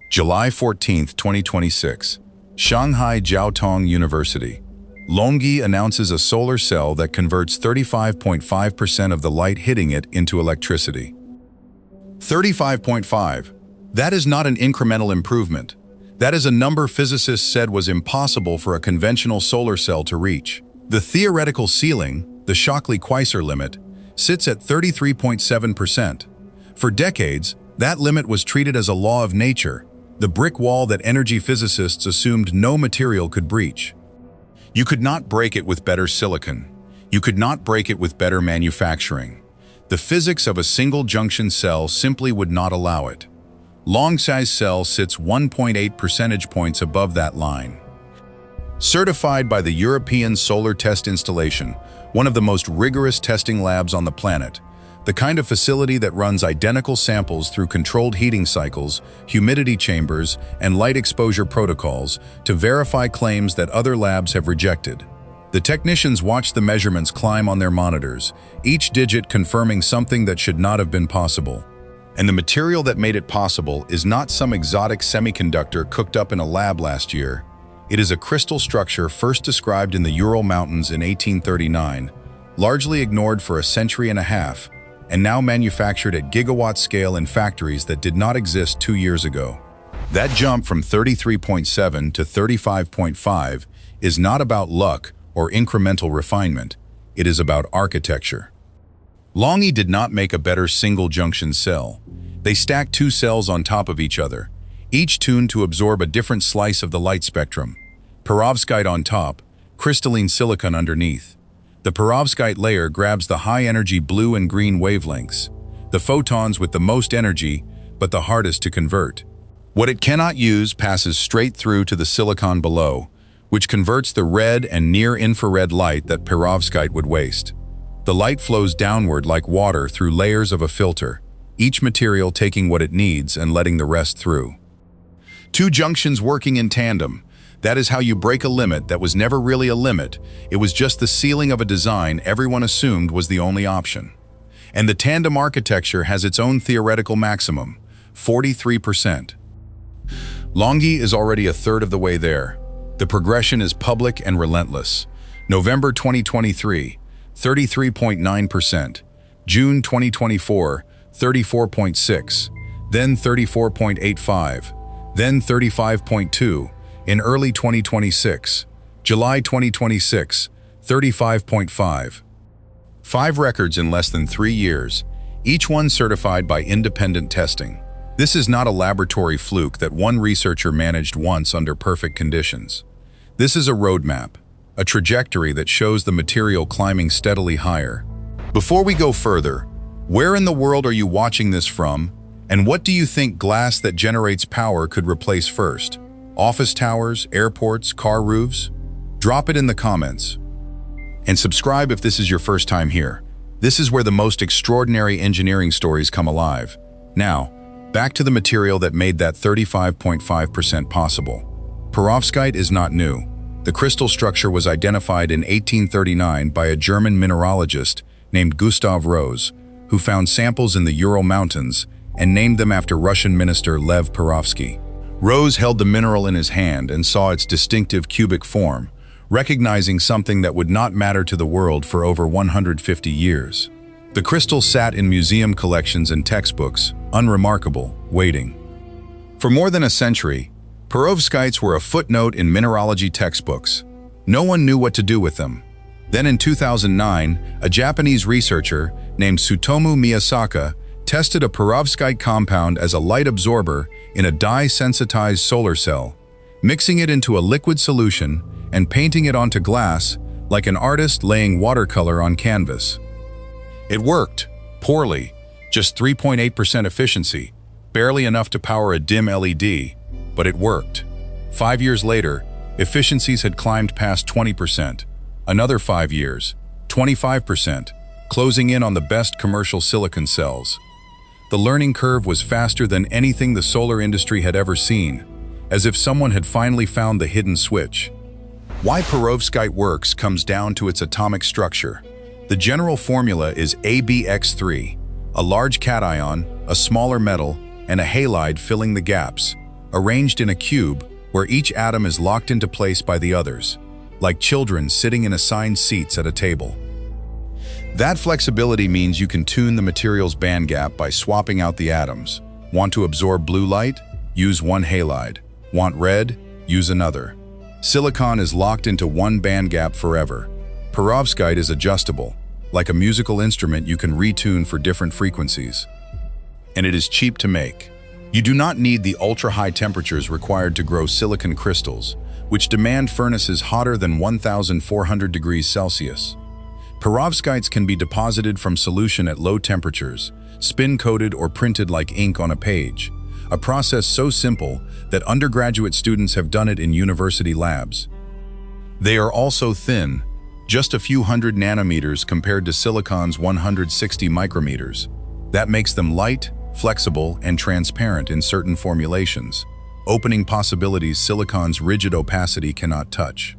July 14, 2026. Shanghai Jiaotong University. Longyi announces a solar cell that converts 35.5% of the light hitting it into electricity. 35.5. That is not an incremental improvement. That is a number physicists said was impossible for a conventional solar cell to reach. The theoretical ceiling, the Shockley-Queisser limit, sits at 33.7%. For decades, that limit was treated as a law of nature, the brick wall that energy physicists assumed no material could breach. You could not break it with better silicon. You could not break it with better manufacturing. The physics of a single junction cell simply would not allow it. Longyi's cell sits 1.8 percentage points above that line. Certified by the European Solar Test Installation, one of the most rigorous testing labs on the planet, the kind of facility that runs identical samples through controlled heating cycles, humidity chambers, and light exposure protocols to verify claims that other labs have rejected. The technicians watch the measurements climb on their monitors, each digit confirming something that should not have been possible. And the material that made it possible is not some exotic semiconductor cooked up in a lab last year. It is a crystal structure first described in the Ural Mountains in 1839, largely ignored for a century and a half, and now manufactured at gigawatt scale in factories that did not exist 2 years ago. That jump from 33.7 to 35.5 is not about luck or incremental refinement. It is about architecture. Longyi did not make a better single-junction cell. They stacked two cells on top of each other, each tuned to absorb a different slice of the light spectrum. Perovskite on top, crystalline silicon underneath. The perovskite layer grabs the high-energy blue and green wavelengths, the photons with the most energy, but the hardest to convert. What it cannot use passes straight through to the silicon below, which converts the red and near-infrared light that perovskite would waste. The light flows downward like water through layers of a filter, each material taking what it needs and letting the rest through. Two junctions working in tandem. That is how you break a limit that was never really a limit. It was just the ceiling of a design everyone assumed was the only option. And the tandem architecture has its own theoretical maximum, 43%. Longyi is already a third of the way there. The progression is public and relentless. November 2023, 33.9%. June 2024, 34.6%. Then 34.85%. Then 35.2%. In early 2026, July 2026, 35.5. 5 records in less than 3 years, each one certified by independent testing. This is not a laboratory fluke that one researcher managed once under perfect conditions. This is a roadmap, a trajectory that shows the material climbing steadily higher. Before we go further, where in the world are you watching this from, and what do you think glass that generates power could replace first? Office towers, airports, car roofs? Drop it in the comments. And subscribe if this is your first time here. This is where the most extraordinary engineering stories come alive. Now, back to the material that made that 35.5% possible. Perovskite is not new. The crystal structure was identified in 1839 by a German mineralogist named Gustav Rose, who found samples in the Ural Mountains and named them after Russian minister Lev Perovsky. Rose held the mineral in his hand and saw its distinctive cubic form, recognizing something that would not matter to the world for over 150 years. The crystal sat in museum collections and textbooks, unremarkable, waiting. For more than a century, perovskites were a footnote in mineralogy textbooks. No one knew what to do with them. Then in 2009, a Japanese researcher named Tsutomu Miyasaka tested a perovskite compound as a light absorber in a dye-sensitized solar cell, mixing it into a liquid solution and painting it onto glass like an artist laying watercolor on canvas. It worked, poorly, just 3.8% efficiency, barely enough to power a dim LED, but it worked. 5 years later, efficiencies had climbed past 20%. Another 5 years, 25%, closing in on the best commercial silicon cells. The learning curve was faster than anything the solar industry had ever seen, as if someone had finally found the hidden switch. Why perovskite works comes down to its atomic structure. The general formula is AbX3, a large cation, a smaller metal, and a halide filling the gaps. arranged in a cube where each atom is locked into place by the others, like children sitting in assigned seats at a table. That flexibility means you can tune the material's band gap by swapping out the atoms. Want to absorb blue light? Use one halide. Want red? Use another. Silicon is locked into one band gap forever. Perovskite is adjustable. Like a musical instrument, you can retune for different frequencies. And it is cheap to make. You do not need the ultra-high temperatures required to grow silicon crystals, which demand furnaces hotter than 1,400 degrees Celsius. Perovskites can be deposited from solution at low temperatures, spin-coated or printed like ink on a page, a process so simple that undergraduate students have done it in university labs. They are also thin, just a few hundred nanometers compared to silicon's 160 micrometers. That makes them light, flexible, and transparent in certain formulations, opening possibilities silicon's rigid opacity cannot touch.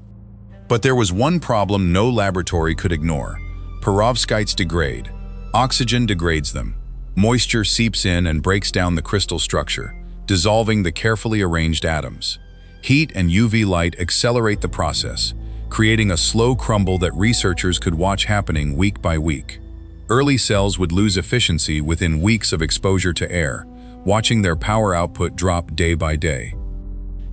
But there was one problem no laboratory could ignore. Perovskites degrade. Oxygen degrades them. Moisture seeps in and breaks down the crystal structure, dissolving the carefully arranged atoms. Heat and UV light accelerate the process, creating a slow crumble that researchers could watch happening week by week. Early cells would lose efficiency within weeks of exposure to air, watching their power output drop day by day.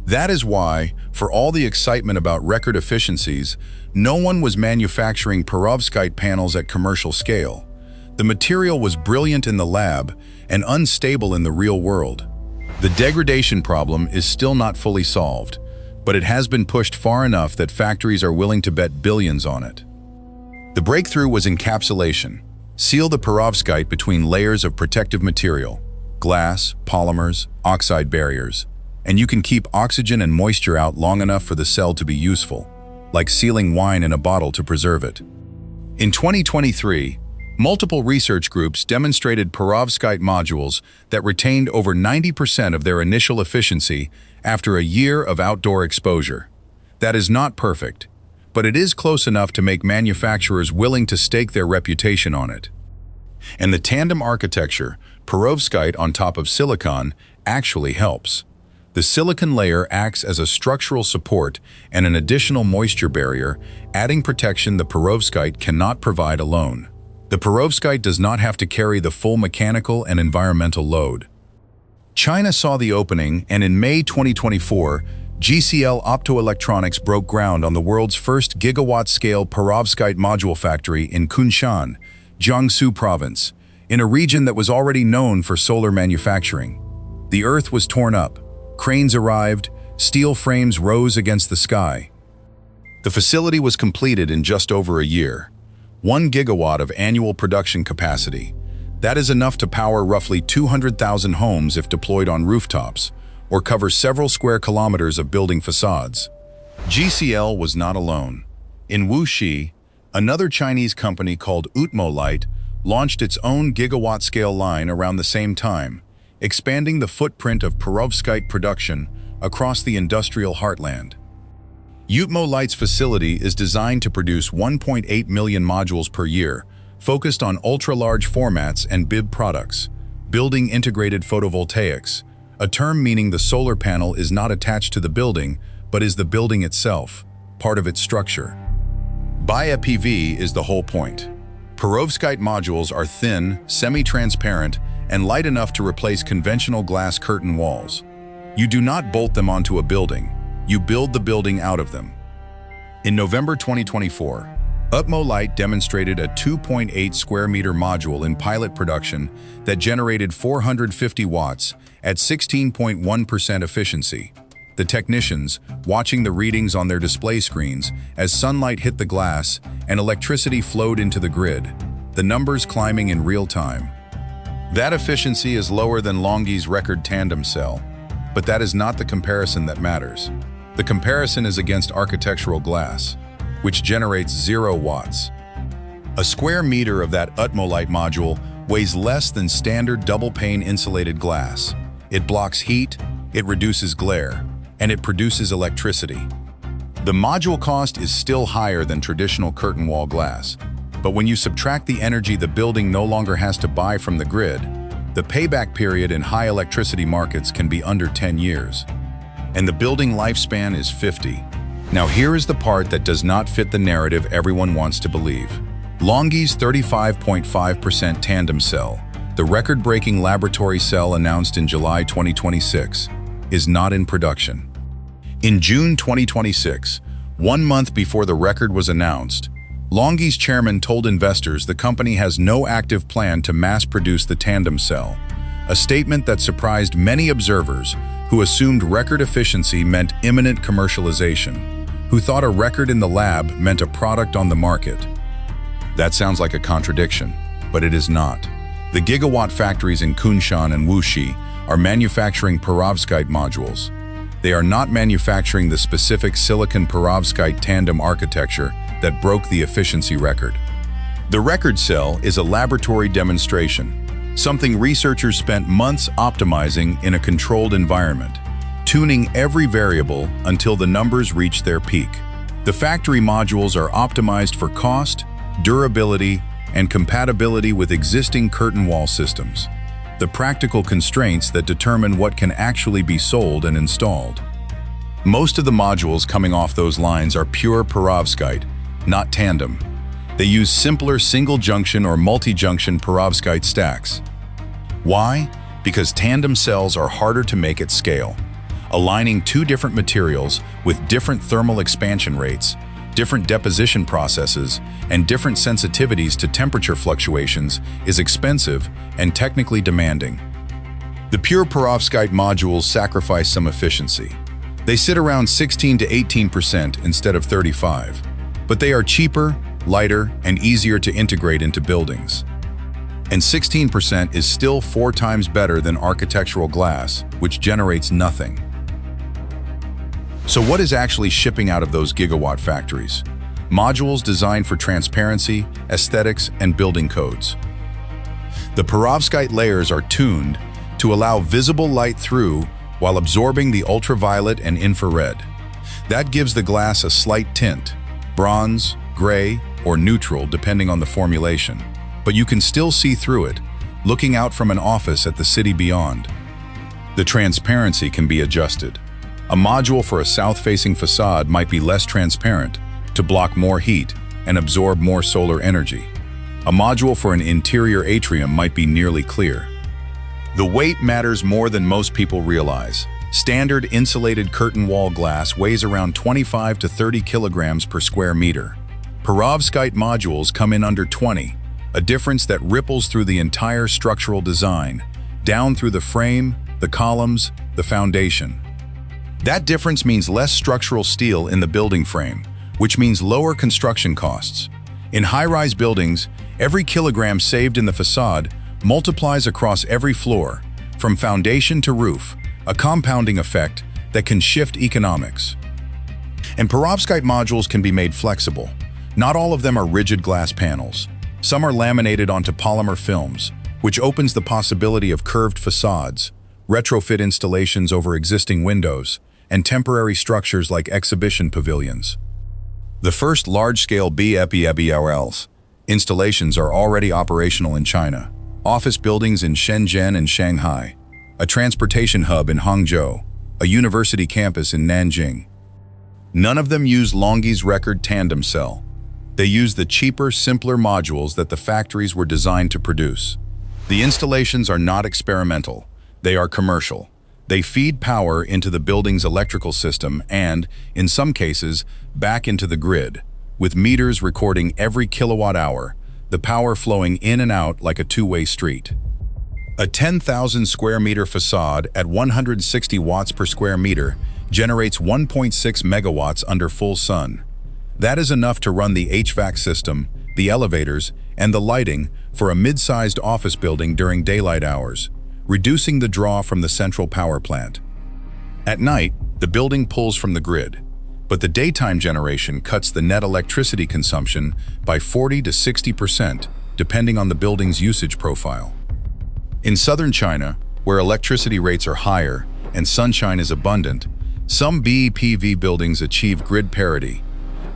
That is why, for all the excitement about record efficiencies, no one was manufacturing perovskite panels at commercial scale. The material was brilliant in the lab and unstable in the real world. The degradation problem is still not fully solved, but it has been pushed far enough that factories are willing to bet billions on it. The breakthrough was encapsulation. Seal the perovskite between layers of protective material, glass, polymers, oxide barriers, and you can keep oxygen and moisture out long enough for the cell to be useful, like sealing wine in a bottle to preserve it. In 2023, multiple research groups demonstrated perovskite modules that retained over 90% of their initial efficiency after a year of outdoor exposure. That is not perfect, but it is close enough to make manufacturers willing to stake their reputation on it. And the tandem architecture, perovskite on top of silicon, actually helps. The silicon layer acts as a structural support and an additional moisture barrier, adding protection the perovskite cannot provide alone. The perovskite does not have to carry the full mechanical and environmental load. China saw the opening, and in May 2024, GCL Optoelectronics broke ground on the world's first gigawatt-scale perovskite module factory in Kunshan, Jiangsu Province, in a region that was already known for solar manufacturing. The earth was torn up, cranes arrived, steel frames rose against the sky. The facility was completed in just over a year. 1 gigawatt of annual production capacity. That is enough to power roughly 200,000 homes if deployed on rooftops, or cover several square kilometers of building facades. GCL was not alone. In Wuxi, another Chinese company called Utmo launched its own gigawatt-scale line around the same time, expanding the footprint of perovskite production across the industrial heartland. Utmo facility is designed to produce 1.8 million modules per year, focused on ultra-large formats and BIB products, building integrated photovoltaics, a term meaning the solar panel is not attached to the building, but is the building itself, part of its structure. BIA-PV is the whole point. Perovskite modules are thin, semi-transparent, and light enough to replace conventional glass curtain walls. You do not bolt them onto a building, you build the building out of them. In November 2024, Utmo demonstrated a 2.8 square meter module in pilot production that generated 450 watts at 16.1% efficiency. The technicians, watching the readings on their display screens as sunlight hit the glass and electricity flowed into the grid, the numbers climbing in real time. That efficiency is lower than Longi's record tandem cell, but that is not the comparison that matters. The comparison is against architectural glass, which generates 0 watts. A square meter of that Utmo module weighs less than standard double-pane insulated glass. It blocks heat, it reduces glare, and it produces electricity. The module cost is still higher than traditional curtain wall glass, but when you subtract the energy the building no longer has to buy from the grid, The payback period in high electricity markets can be under 10 years. And the building lifespan is 50. Now here is the part that does not fit the narrative everyone wants to believe. LONGi's 35.5% tandem cell, the record-breaking laboratory cell announced in July 2026, is not in production. In June 2026, 1 month before the record was announced, LONGi's chairman told investors the company has no active plan to mass-produce the tandem cell, a statement that surprised many observers who assumed record efficiency meant imminent commercialization, who thought a record in the lab meant a product on the market. That sounds like a contradiction, but it is not. The gigawatt factories in Kunshan and Wuxi are manufacturing perovskite modules. They are not manufacturing the specific silicon perovskite tandem architecture that broke the efficiency record. The record cell is a laboratory demonstration, something researchers spent months optimizing in a controlled environment, tuning every variable until the numbers reach their peak. The factory modules are optimized for cost, durability, and compatibility with existing curtain wall systems, the practical constraints that determine what can actually be sold and installed. Most of the modules coming off those lines are pure perovskite, not tandem. They use simpler single-junction or multi-junction perovskite stacks. Why? Because tandem cells are harder to make at scale. Aligning two different materials with different thermal expansion rates, different deposition processes, and different sensitivities to temperature fluctuations is expensive and technically demanding. The pure perovskite modules sacrifice some efficiency. They sit around 16 to 18% instead of 35%, but they are cheaper, lighter, and easier to integrate into buildings. And 16% is still 4 times better than architectural glass, which generates nothing. So what is actually shipping out of those gigawatt factories? Modules designed for transparency, aesthetics, and building codes. The perovskite layers are tuned to allow visible light through while absorbing the ultraviolet and infrared. That gives the glass a slight tint, bronze, gray, or neutral depending on the formulation. But you can still see through it, looking out from an office at the city beyond. The transparency can be adjusted. A module for a south-facing facade might be less transparent to block more heat and absorb more solar energy. A module for an interior atrium might be nearly clear. The weight matters more than most people realize. Standard insulated curtain wall glass weighs around 25 to 30 kilograms per square meter. Perovskite modules come in under 20, a difference that ripples through the entire structural design, down through the frame, the columns, the foundation. That difference means less structural steel in the building frame, which means lower construction costs. In high-rise buildings, every kilogram saved in the facade multiplies across every floor, from foundation to roof, a compounding effect that can shift economics. And perovskite modules can be made flexible. Not all of them are rigid glass panels. Some are laminated onto polymer films, which opens the possibility of curved facades, retrofit installations over existing windows, and temporary structures like exhibition pavilions. The first large-scale BEPEBLs installations are already operational in China, office buildings in Shenzhen and Shanghai, a transportation hub in Hangzhou, a university campus in Nanjing. None of them use LONGi's record tandem cell. They use the cheaper, simpler modules that the factories were designed to produce. The installations are not experimental. They are commercial. They feed power into the building's electrical system and, in some cases, back into the grid, with meters recording every kilowatt hour, the power flowing in and out like a two-way street. A 10,000 square meter facade at 160 watts per square meter generates 1.6 megawatts under full sun. That is enough to run the HVAC system, the elevators, and the lighting for a mid-sized office building during daylight hours, reducing the draw from the central power plant. At night, the building pulls from the grid, but the daytime generation cuts the net electricity consumption by 40 to 60%, depending on the building's usage profile. In southern China, where electricity rates are higher and sunshine is abundant, some BEPV buildings achieve grid parity,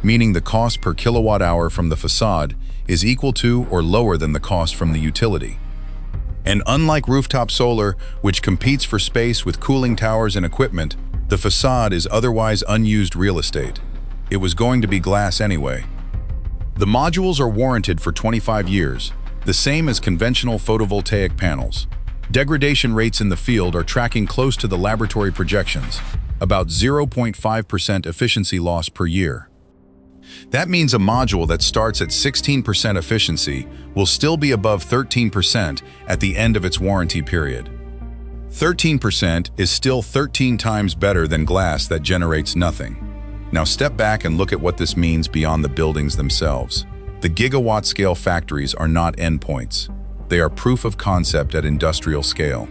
meaning the cost per kilowatt hour from the facade is equal to or lower than the cost from the utility. And unlike rooftop solar, which competes for space with cooling towers and equipment, the facade is otherwise unused real estate. It was going to be glass anyway. The modules are warranted for 25 years, the same as conventional photovoltaic panels. Degradation rates in the field are tracking close to the laboratory projections, about 0.5% efficiency loss per year. That means a module that starts at 16% efficiency will still be above 13% at the end of its warranty period. 13% is still 13 times better than glass that generates nothing. Now step back and look at what this means beyond the buildings themselves. The gigawatt scale factories are not endpoints. They are proof of concept at industrial scale.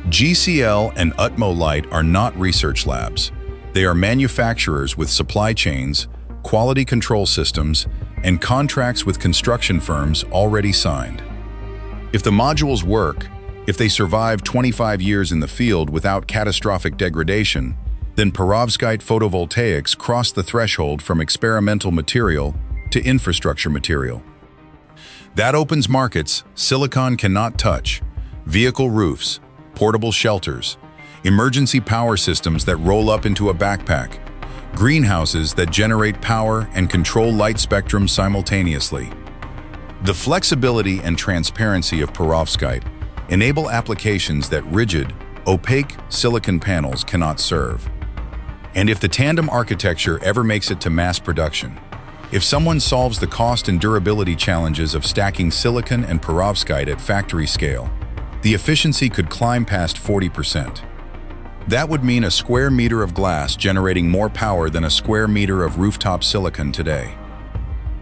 GCL and Utmo Light are not research labs. They are manufacturers with supply chains, quality control systems, and contracts with construction firms already signed. If the modules work, if they survive 25 years in the field without catastrophic degradation, then perovskite photovoltaics cross the threshold from experimental material to infrastructure material. That opens markets silicon cannot touch: vehicle roofs, portable shelters, emergency power systems that roll up into a backpack, greenhouses that generate power and control light spectrum simultaneously. The flexibility and transparency of perovskite enable applications that rigid, opaque silicon panels cannot serve. And if the tandem architecture ever makes it to mass production, if someone solves the cost and durability challenges of stacking silicon and perovskite at factory scale, the efficiency could climb past 40%. That would mean a square meter of glass generating more power than a square meter of rooftop silicon today.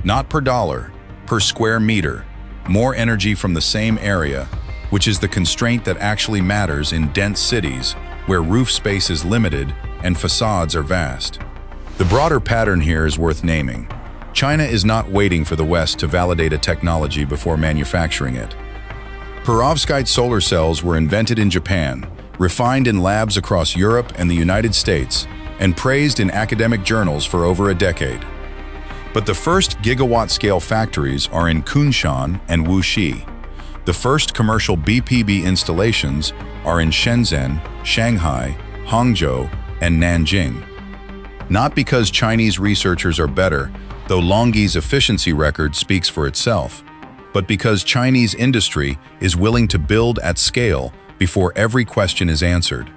Not per dollar, per square meter, more energy from the same area, which is the constraint that actually matters in dense cities where roof space is limited and facades are vast. The broader pattern here is worth naming. China is not waiting for the West to validate a technology before manufacturing it. Perovskite solar cells were invented in Japan, refined in labs across Europe and the United States, and praised in academic journals for over a decade. But the first gigawatt-scale factories are in Kunshan and Wuxi. The first commercial BPB installations are in Shenzhen, Shanghai, Hangzhou, and Nanjing. Not because Chinese researchers are better, though LONGi's efficiency record speaks for itself, but because Chinese industry is willing to build at scale before every question is answered.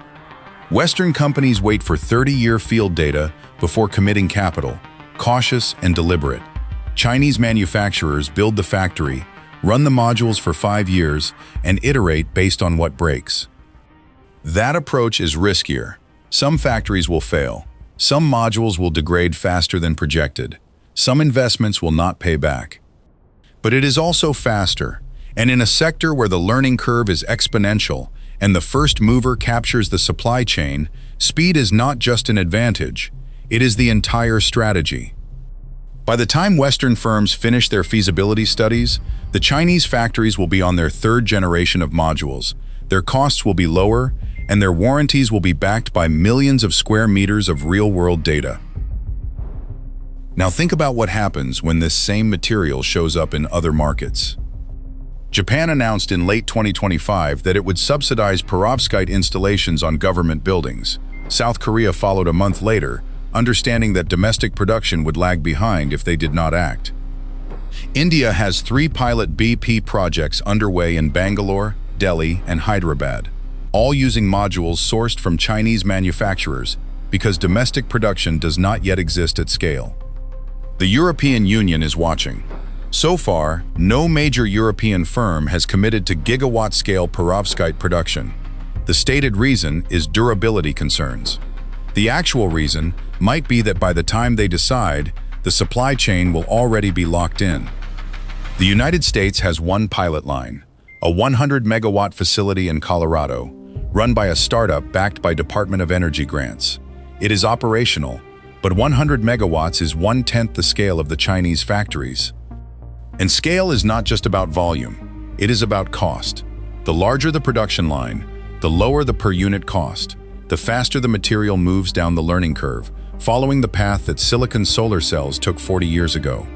Western companies wait for 30-year field data before committing capital, cautious and deliberate. Chinese manufacturers build the factory, run the modules for 5 years, and iterate based on what breaks. That approach is riskier. Some factories will fail. Some modules will degrade faster than projected. Some investments will not pay back. But it is also faster. And in a sector where the learning curve is exponential and the first mover captures the supply chain, speed is not just an advantage, it is the entire strategy. By the time Western firms finish their feasibility studies, the Chinese factories will be on their third generation of modules, their costs will be lower, and their warranties will be backed by millions of square meters of real-world data. Now think about what happens when this same material shows up in other markets. Japan announced in late 2025 that it would subsidize perovskite installations on government buildings. South Korea followed a month later, understanding that domestic production would lag behind if they did not act. India has 3 pilot BP projects underway in Bangalore, Delhi, and Hyderabad, all using modules sourced from Chinese manufacturers because domestic production does not yet exist at scale. The European Union is watching. So far, no major European firm has committed to gigawatt-scale perovskite production. The stated reason is durability concerns. The actual reason might be that by the time they decide, the supply chain will already be locked in. The United States has one pilot line, a 100-megawatt facility in Colorado, run by a startup backed by Department of Energy grants. It is operational, but 100 megawatts is 1/10 the scale of the Chinese factories. And scale is not just about volume, it is about cost. The larger the production line, the lower the per unit cost, the faster the material moves down the learning curve, following the path that silicon solar cells took 40 years ago.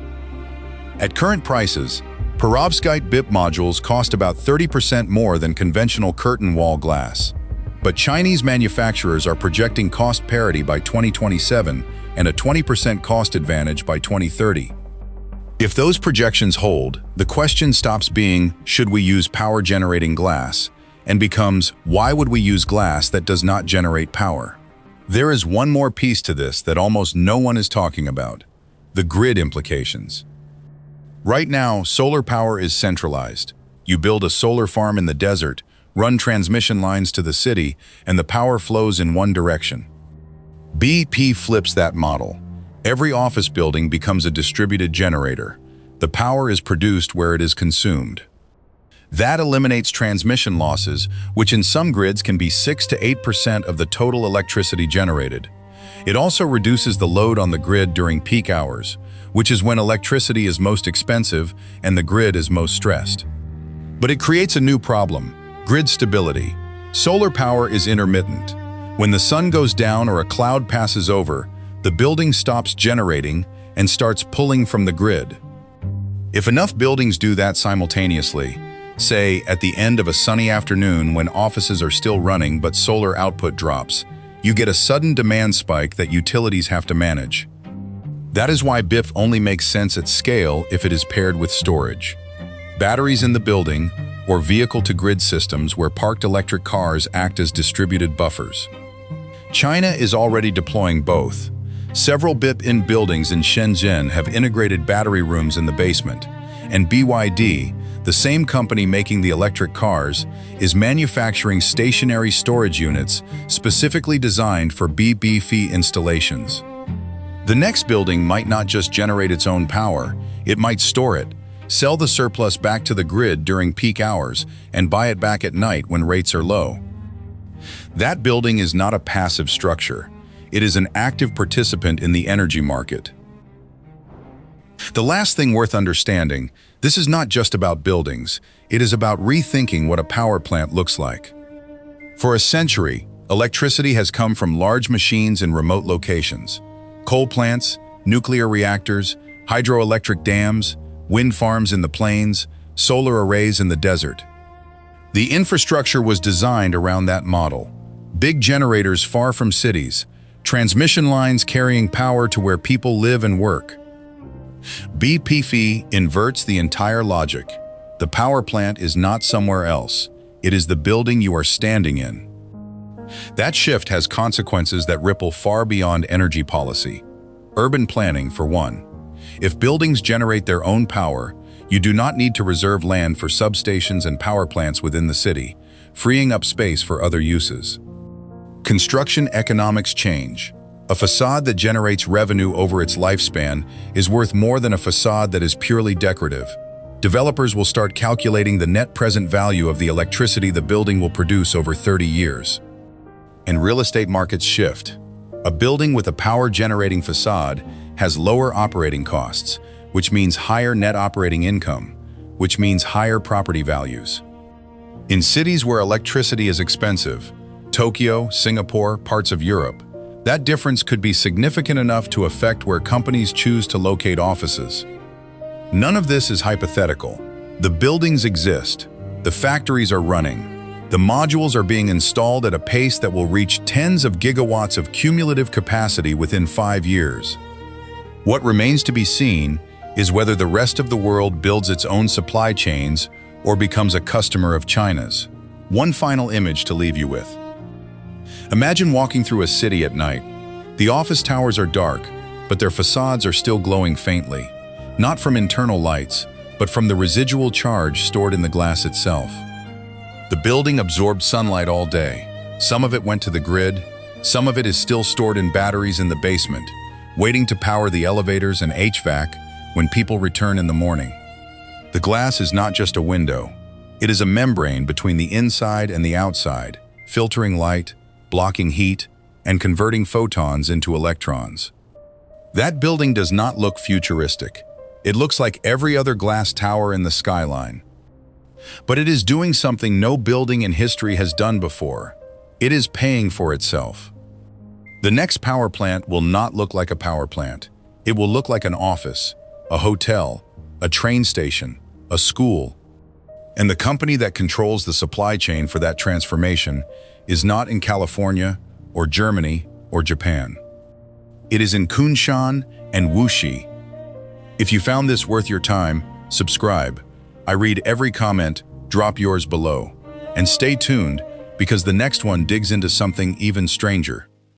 At current prices, Perovskite BIP modules cost about 30% more than conventional curtain wall glass. But Chinese manufacturers are projecting cost parity by 2027 and a 20% cost advantage by 2030. If those projections hold, the question stops being, should we use power-generating glass, and becomes, why would we use glass that does not generate power? There is one more piece to this that almost no one is talking about: the grid implications. Right now, solar power is centralized. You build a solar farm in the desert, run transmission lines to the city, and the power flows in one direction. BP flips that model. Every office building becomes a distributed generator. The power is produced where it is consumed. That eliminates transmission losses, which in some grids can be 6 to 8% of the total electricity generated. It also reduces the load on the grid during peak hours, which is when electricity is most expensive and the grid is most stressed. But it creates a new problem: grid stability. Solar power is intermittent. When the sun goes down or a cloud passes over, the building stops generating and starts pulling from the grid. If enough buildings do that simultaneously, say at the end of a sunny afternoon when offices are still running but solar output drops, you get a sudden demand spike that utilities have to manage. That is why BIP only makes sense at scale if it is paired with storage. Batteries in the building, or vehicle-to-grid systems where parked electric cars act as distributed buffers. China is already deploying both. Several BIP-in buildings in Shenzhen have integrated battery rooms in the basement, and BYD, the same company making the electric cars, is manufacturing stationary storage units specifically designed for BBF installations. The next building might not just generate its own power, it might store it, sell the surplus back to the grid during peak hours, and buy it back at night when rates are low. That building is not a passive structure. It is an active participant in the energy market. The last thing worth understanding: this is not just about buildings, it is about rethinking what a power plant looks like. For a century, electricity has come from large machines in remote locations: coal plants, nuclear reactors, hydroelectric dams, wind farms in the plains, solar arrays in the desert. The infrastructure was designed around that model: big generators far from cities, transmission lines carrying power to where people live and work. BPF inverts the entire logic. The power plant is not somewhere else. It is the building you are standing in. That shift has consequences that ripple far beyond energy policy. Urban planning, for one. If buildings generate their own power, you do not need to reserve land for substations and power plants within the city, freeing up space for other uses. Construction economics change. A facade that generates revenue over its lifespan is worth more than a facade that is purely decorative. Developers will start calculating the net present value of the electricity the building will produce over 30 years. And real estate markets shift. A building with a power-generating facade has lower operating costs, which means higher net operating income, which means higher property values. In cities where electricity is expensive, Tokyo, Singapore, parts of Europe, that difference could be significant enough to affect where companies choose to locate offices. None of this is hypothetical. The buildings exist. The factories are running. The modules are being installed at a pace that will reach tens of gigawatts of cumulative capacity within 5 years. What remains to be seen is whether the rest of the world builds its own supply chains or becomes a customer of China's. One final image to leave you with. Imagine walking through a city at night. The office towers are dark, but their facades are still glowing faintly, not from internal lights, but from the residual charge stored in the glass itself. The building absorbed sunlight all day. Some of it went to the grid, some of it is still stored in batteries in the basement, waiting to power the elevators and HVAC when people return in the morning. The glass is not just a window. It is a membrane between the inside and the outside, filtering light, blocking heat, and converting photons into electrons. That building does not look futuristic. It looks like every other glass tower in the skyline. But it is doing something no building in history has done before. It is paying for itself. The next power plant will not look like a power plant. It will look like an office, a hotel, a train station, a school. And the company that controls the supply chain for that transformation is not in California or Germany or Japan. It is in Kunshan and Wuxi. If you found this worth your time, subscribe. I read every comment, drop yours below. And stay tuned, because the next one digs into something even stranger.